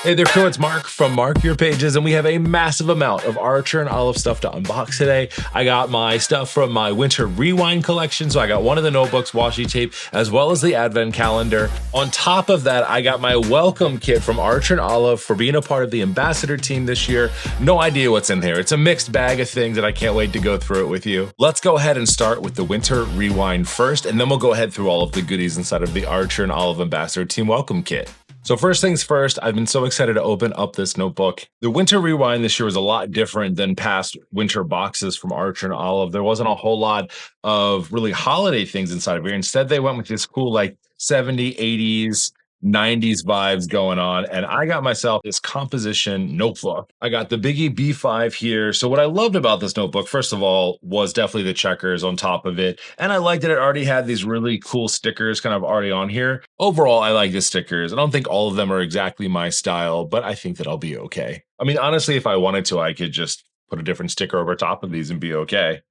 Hey there, crew, it's Mark from Mark Your Pages, and we have a massive amount of Archer and Olive stuff to unbox today. I got my stuff from my Winter Rewind collection, so I got one of the notebooks, washi tape, as well as the advent calendar. On top of that, I got my welcome kit from Archer and Olive for being a part of the ambassador team this year. No idea what's in there. It's a mixed bag of things, and I can't wait to go through it with you. Let's go ahead and start with the Winter Rewind first, and then we'll go ahead through all of the goodies inside of the Archer and Olive ambassador team welcome kit. So first things first, I've been so excited to open up this notebook. The Winter Rewind this year was a lot different than past winter boxes from Archer and Olive. There wasn't a whole lot of really holiday things inside of here. Instead, they went with this cool like 70s, 80s, 90s vibes going on. And I got myself this composition notebook. I got the Biggie B5 here. So what I loved about this notebook, first of all, was definitely the checkers on top of it. And I liked that it already had these really cool stickers kind of already on here. Overall, I like the stickers. I don't think all of them are exactly my style, but I think that I'll be okay. I mean, honestly, if I wanted to, I could just put a different sticker over top of these and be okay.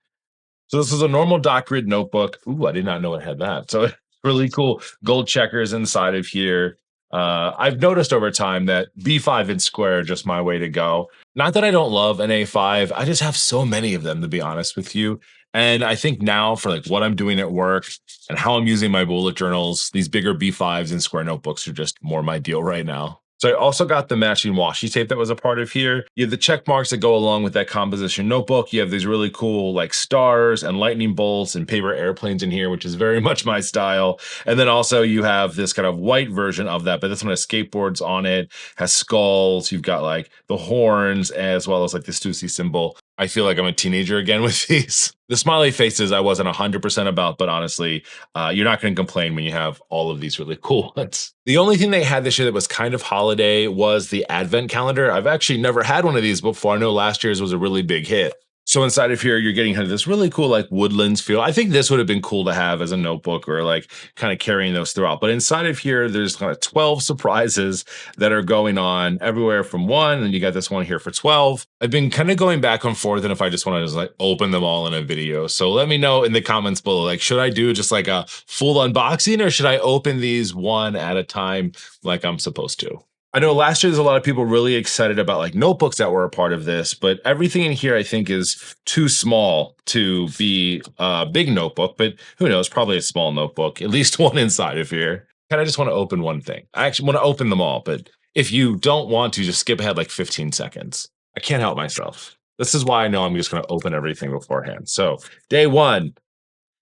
So this is a normal dot grid notebook. Ooh, I did not know it had that. So really cool gold checkers inside of here. I've noticed over time that B5 and square are just my way to go. Not that I don't love an A5. I just have so many of them, to be honest with you. And I think now for like what I'm doing at work and how I'm using my bullet journals, these bigger B5s and square notebooks are just more my deal right now. So I also got the matching washi tape that was a part of here. You have the check marks that go along with that composition notebook. You have these really cool like stars and lightning bolts and paper airplanes in here, which is very much my style. And then also you have this kind of white version of that, but this one has skateboards on it, has skulls. You've got like the horns as well as like the Stussy symbol. I feel like I'm a teenager again with these. The smiley faces I wasn't 100% about, but honestly, you're not going to complain when you have all of these really cool ones. The only thing they had this year that was kind of holiday was the advent calendar. I've actually never had one of these before. I know last year's was a really big hit. So inside of here, you're getting kind of this really cool like woodlands feel. I think this would have been cool to have as a notebook or like kind of carrying those throughout. But inside of here, there's kind of 12 surprises that are going on everywhere from one, and you got this one here for 12. I've been kind of going back and forth, and if I just want to just like open them all in a video. So let me know in the comments below, like, should I do just like a full unboxing or should I open these one at a time like I'm supposed to? I know last year there's a lot of people really excited about like notebooks that were a part of this, but everything in here I think is too small to be a big notebook, but who knows, probably a small notebook, at least one inside of here. Kind of just want to open one thing. I actually want to open them all, but if you don't want to, just skip ahead like 15 seconds. I can't help myself. This is why I know I'm just going to open everything beforehand. So day one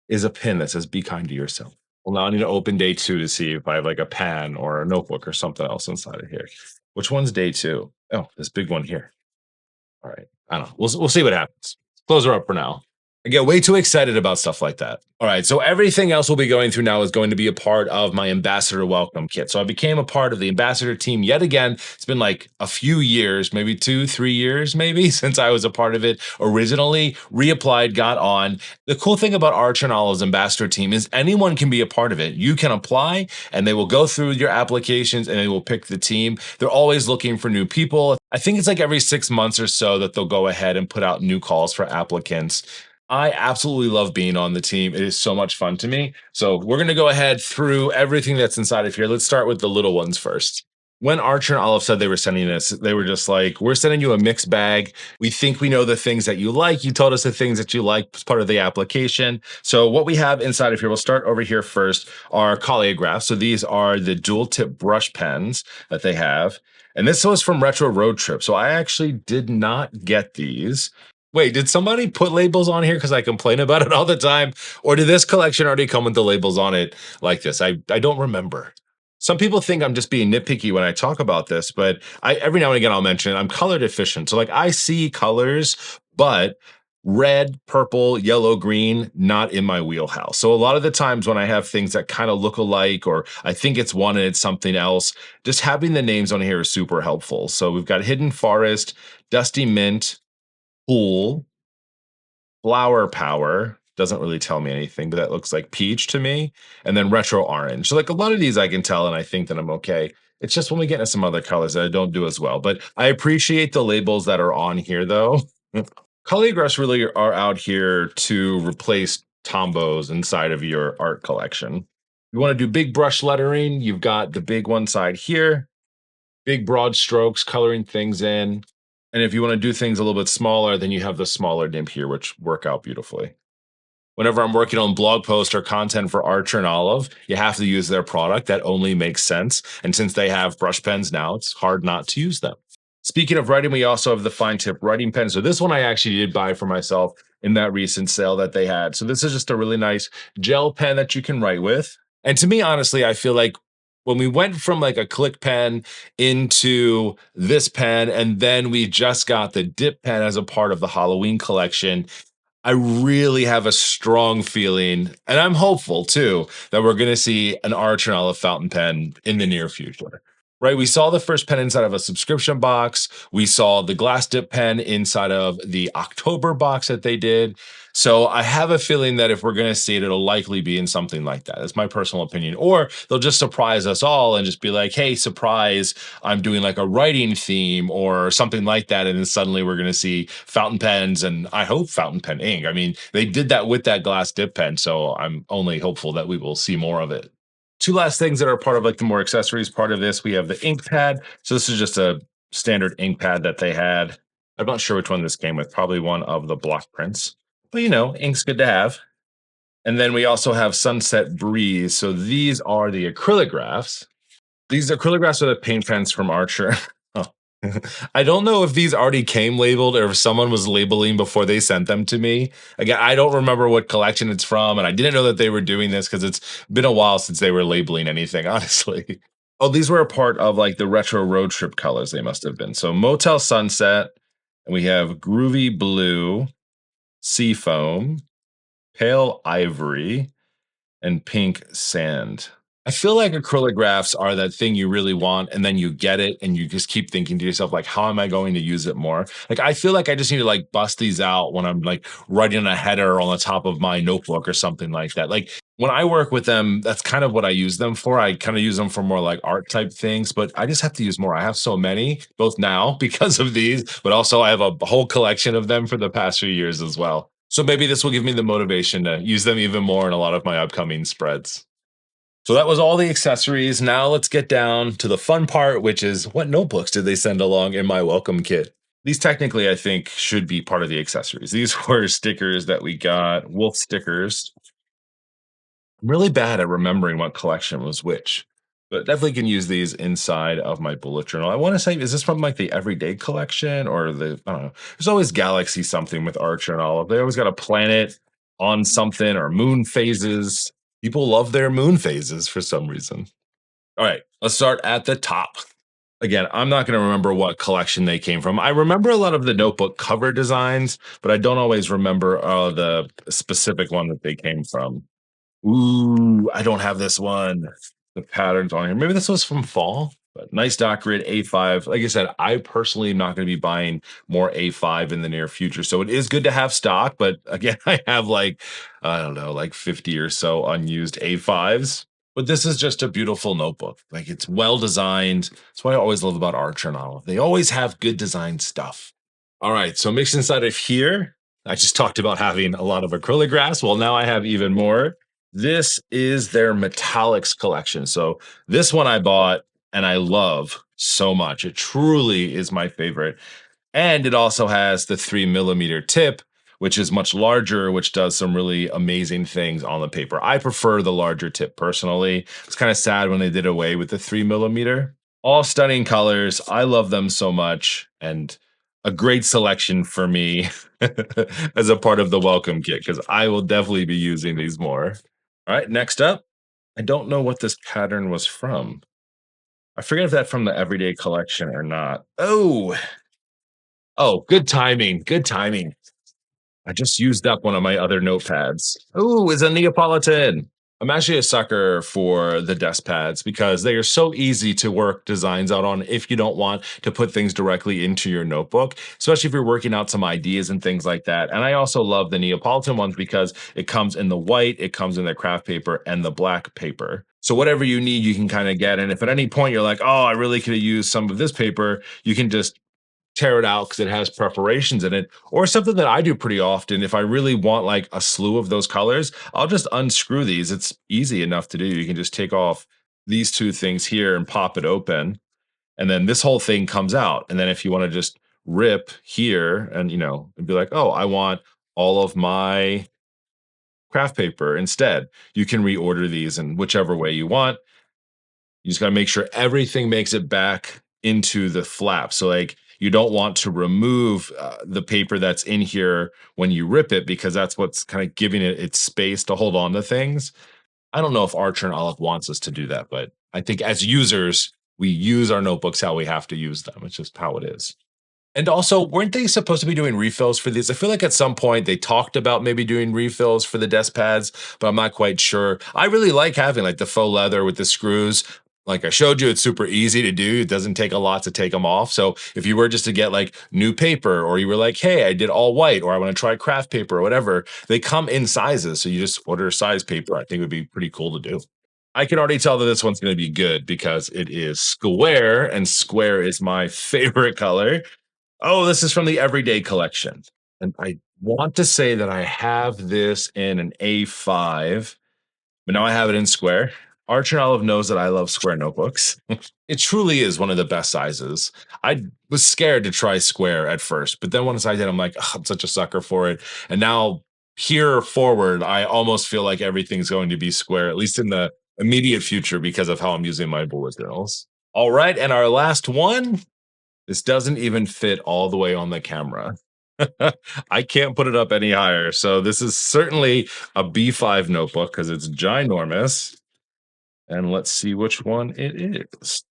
is a pin that says be kind to yourself. Well, now I need to open day two to see if I have like a pen or a notebook or something else inside of here. Which one's day two? Oh, this big one here. All right. I don't know. We'll see what happens. Close her up for now. I get way too excited about stuff like that. All right, so everything else we'll be going through now is going to be a part of my ambassador welcome kit. So I became a part of the ambassador team yet again. It's been like a few years, maybe 2-3 years maybe, since I was a part of it originally, reapplied, got on. The cool thing about Archer and Olive's ambassador team is anyone can be a part of it. You can apply and they will go through your applications and they will pick the team. They're always looking for new people. I think it's like every 6 months or so that they'll go ahead and put out new calls for applicants. I absolutely love being on the team. It is so much fun to me. So we're going to go ahead through everything that's inside of here. Let's start with the little ones first. When Archer and Olive said they were sending us, they were just like, we're sending you a mixed bag. We think we know the things that you like. You told us the things that you like as part of the application. So what we have inside of here, we'll start over here first, are Calligoraph. So these are the dual tip brush pens that they have. And this was from Retro Road Trip. So I actually did not get these. Wait, did somebody put labels on here because I complain about it all the time? Or did this collection already come with the labels on it like this? I don't remember. Some people think I'm just being nitpicky when I talk about this, but every now and again I'll mention it. I'm color deficient. So like I see colors, but red, purple, yellow, green, not in my wheelhouse. So a lot of the times when I have things that kind of look alike or I think it's one and it's something else, just having the names on here is super helpful. So we've got Hidden Forest, Dusty Mint, Pool, Flower Power, doesn't really tell me anything, but that looks like peach to me, and then retro orange. So like a lot of these I can tell and I think that I'm okay. It's just when we get into some other colors that I don't do as well, but I appreciate the labels that are on here though. Calligraphs really are out here to replace Tombos inside of your art collection. You want to do big brush lettering, you've got the big one side here. Big broad strokes, coloring things in. And if you want to do things a little bit smaller, then you have the smaller nib here, which work out beautifully. Whenever I'm working on blog posts or content for Archer and Olive, you have to use their product. That only makes sense. And since they have brush pens now, it's hard not to use them. Speaking of writing, we also have the fine tip writing pen. So this one I actually did buy for myself in that recent sale that they had. So this is just a really nice gel pen that you can write with. And to me, honestly, I feel like when we went from like a click pen into this pen, and then we just got the dip pen as a part of the Halloween collection, I really have a strong feeling, and I'm hopeful too, that we're going to see an Arch and Olive fountain pen in the near future. Right? We saw the first pen inside of a subscription box. We saw the glass dip pen inside of the October box that they did. So I have a feeling that if we're going to see it, it'll likely be in something like that. That's my personal opinion. Or they'll just surprise us all and just be like, hey, surprise, I'm doing like a writing theme or something like that. And then suddenly we're going to see fountain pens and I hope fountain pen ink. I mean, they did that with that glass dip pen. So I'm only hopeful that we will see more of it. Two last things that are part of like the more accessories part of this. We have the ink pad. So this is just a standard ink pad that they had. I'm not sure which one this came with, probably one of the block prints. But ink's good to have. And then we also have Sunset Breeze. So these are the acrylographs. These acrylographs are the paint pens from Archer. Oh. I don't know if these already came labeled or if someone was labeling before they sent them to me. Again, I don't remember what collection it's from, and I didn't know that they were doing this because it's been a while since they were labeling anything, honestly. Oh, these were a part of like the retro road trip colors, they must have been. So Motel Sunset, and we have Groovy Blue, Seafoam, Pale Ivory, and Pink Sand. I feel like acrylographs are that thing you really want, and then you get it, and you just keep thinking to yourself, like, how am I going to use it more? Like, I feel like I just need to like bust these out when I'm like writing a header on the top of my notebook or something like that. Like when I work with them, that's kind of what I use them for. I kind of use them for more like art type things, but I just have to use more. I have so many, both now because of these, but also I have a whole collection of them for the past few years as well. So maybe this will give me the motivation to use them even more in a lot of my upcoming spreads. So that was all the accessories. Now let's get down to the fun part, which is what notebooks did they send along in my welcome kit? These technically, I think, should be part of the accessories. These were stickers that we got, wolf stickers. I'm really bad at remembering what collection was which, but definitely can use these inside of my bullet journal. I want to say, is this from like the everyday collection or I don't know. There's always galaxy something with Archer and Olive. They always got a planet on something or moon phases. People love their moon phases for some reason. All right, let's start at the top. Again, I'm not going to remember what collection they came from. I remember a lot of the notebook cover designs, but I don't always remember the specific one that they came from. Ooh, I don't have this one. The patterns on here. Maybe this was from fall, but nice dot grid A5. Like I said, I personally am not going to be buying more A5 in the near future. So it is good to have stock, but again, I have like, I don't know, like 50 or so unused A5s. But this is just a beautiful notebook. Like it's well designed. That's what I always love about Archer and Olive. They always have good design stuff. All right, so mixed inside of here, I just talked about having a lot of acrylographs. Well, now I have even more. This is their metallics collection. So this one I bought and I love so much. It truly is my favorite. And it also has the 3mm tip, which is much larger, which does some really amazing things on the paper. I prefer the larger tip personally. It's kind of sad when they did away with the 3mm. All stunning colors. I love them so much. And a great selection for me as a part of the welcome kit, because I will definitely be using these more. All right, next up, I don't know what this pattern was from. I forget if that's from the Everyday Collection or not. Oh, good timing. Good timing. I just used up one of my other notepads. Oh, it's a Neapolitan. I'm actually a sucker for the desk pads because they are so easy to work designs out on if you don't want to put things directly into your notebook, especially if you're working out some ideas and things like that. And I also love the Neapolitan ones because it comes in the white, it comes in the craft paper, and the black paper. So whatever you need, you can kind of get. And if at any point you're like, oh, I really could have used some of this paper, you can just tear it out because it has preparations in it. Or something that I do pretty often, if I really want like a slew of those colors, I'll just unscrew these. It's easy enough to do. You can just take off these two things here and pop it open. And then this whole thing comes out. And then if you want to just rip here and, and be like, oh, I want all of my craft paper instead, you can reorder these in whichever way you want. You just got to make sure everything makes it back into the flap. So, like, you don't want to remove the paper that's in here when you rip it, because that's what's kind of giving it its space to hold on to things. I don't know if Archer and Olive wants us to do that, but I think as users, we use our notebooks how we have to use them. It's just how it is. And also, weren't they supposed to be doing refills for these? I feel like at some point they talked about maybe doing refills for the desk pads, but I'm not quite sure. I really like having like the faux leather with the screws. Like I showed you, it's super easy to do. It doesn't take a lot to take them off. So if you were just to get like new paper, or you were like, hey, I did all white, or I want to try craft paper or whatever, they come in sizes. So you just order a size paper. I think would be pretty cool to do. I can already tell that this one's going to be good because it is square, and square is my favorite color. Oh, this is from the Everyday collection. And I want to say that I have this in an A5, but now I have it in square. Archer Olive knows that I love square notebooks. It truly is one of the best sizes. I was scared to try square at first, but then once I did, I'm like, "Ugh, I'm such a sucker for it." And now here forward, I almost feel like everything's going to be square, at least in the immediate future, because of how I'm using my bullet journals. All right, and our last one. This doesn't even fit all the way on the camera. I can't put it up any higher. So this is certainly a B5 notebook because it's ginormous. And let's see which one it is.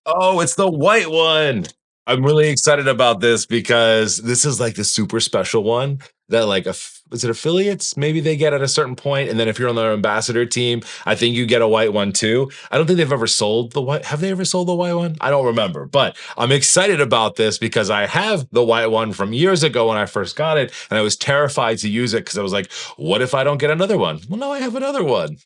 Oh, it's the white one. I'm really excited about this because this is like the super special one that like is it affiliates? Maybe they get at a certain point, and then if you're on their ambassador team, I think you get a white one too. I don't think they've ever sold the white. Have they ever sold the white one? I don't remember, but I'm excited about this because I have the white one from years ago when I first got it, and I was terrified to use it because I was like, what if I don't get another one? Well, now I have another one.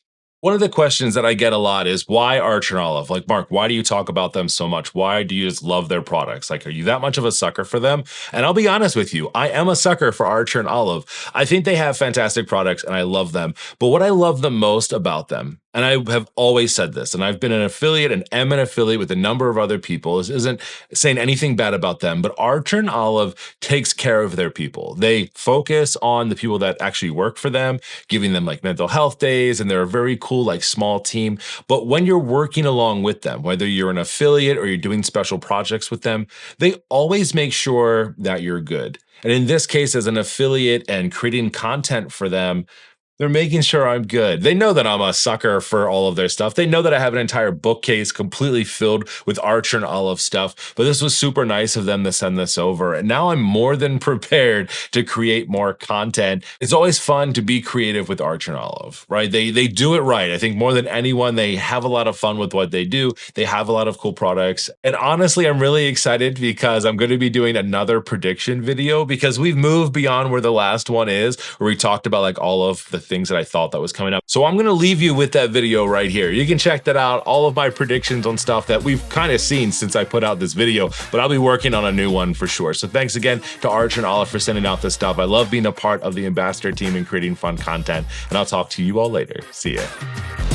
One of the questions that I get a lot is why Archer and Olive? Like, Mark, why do you talk about them so much? Why do you just love their products? Like, are you that much of a sucker for them? And I'll be honest with you, I am a sucker for Archer and Olive. I think they have fantastic products and I love them. But what I love the most about them, and I have always said this, and I've been an affiliate and am an affiliate with a number of other people. This isn't saying anything bad about them, but Archer and Olive takes care of their people. They focus on the people that actually work for them, giving them like mental health days, and they're a very cool, like small team. But when you're working along with them, whether you're an affiliate or you're doing special projects with them, they always make sure that you're good. And in this case, as an affiliate and creating content for them, they're making sure I'm good. They know that I'm a sucker for all of their stuff. They know that I have an entire bookcase completely filled with Archer and Olive stuff, but this was super nice of them to send this over. And now I'm more than prepared to create more content. It's always fun to be creative with Archer and Olive, right? They do it right. I think more than anyone, they have a lot of fun with what they do. They have a lot of cool products. And honestly, I'm really excited because I'm going to be doing another prediction video because we've moved beyond where the last one is, where we talked about like all of the things that I thought that was coming up. So I'm going to leave you with that video right here. You can check that out. All of my predictions on stuff that we've kind of seen since I put out this video, but I'll be working on a new one for sure. So thanks again to Archer and Olive for sending out this stuff. I love being a part of the ambassador team and creating fun content, and I'll talk to you all later. See ya.